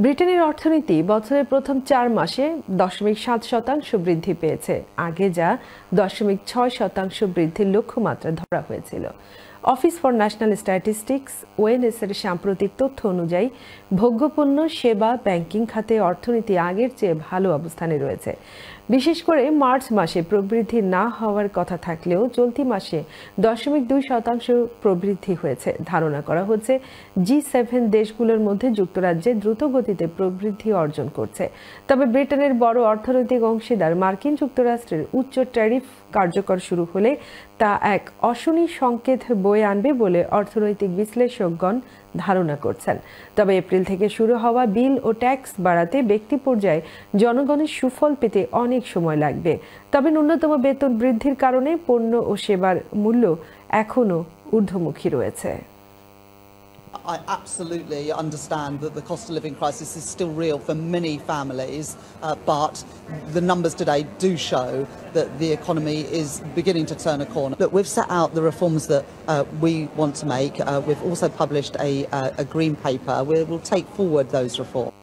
ব্রিটেনের অর্থনীতি বছরের প্রথম 4 মাসে 0.7% বৃদ্ধি পেয়েছে, আগে যা 0.6% বৃদ্ধির লক্ষ্যমাত্রা ধরা হয়েছিল। Office for national statistics ONS এর সাম্প্রতিক তথ্য অনুযায়ী ভোগ্যপণ্য, সেবা, ব্যাংকিং খাতে অর্থনীতি আগের চেয়ে ভালো অবস্থানে রয়েছে। বিশেষ করে মার্চ মাসে প্রবৃদ্ধি না হওয়ার কথা থাকলেও চলতি মাসে 0.2% প্রবৃদ্ধি হয়েছে। ধারণা করা হচ্ছে G7 দেশগুলোর মধ্যে যুক্তরাজ্যে দ্রুত গতিতে প্রবৃদ্ধি অর্জন করছে। তবে ব্রিটেনের বড় অর্থনৈতিক অংশীদার মার্কিন যুক্তরাষ্ট্রের উচ্চ ট্যারিফ কার্যকর শুরু হলে তা এক অশনি সংকেত বয়ে আনবে বলে অর্থনৈতিক বিশ্লেষকগণ ধারণা করছেন। তবে এপ্রিল থেকে শুরু হওয়া বিল ও ট্যাক্স বাড়াতে ব্যক্তি পর্যায়ে জনগণের সুফল পেতে অনেক সময় লাগবে। তবে ন্যূনতম বেতন বৃদ্ধির কারণে পণ্য ও সেবার মূল্য এখনো ঊর্ধ্বমুখী রয়েছে। I absolutely understand that the cost of living crisis is still real for many families, but the numbers today do show that the economy is beginning to turn a corner. Look, we've set out the reforms that we want to make. We've also published a green paper where we'll take forward those reforms.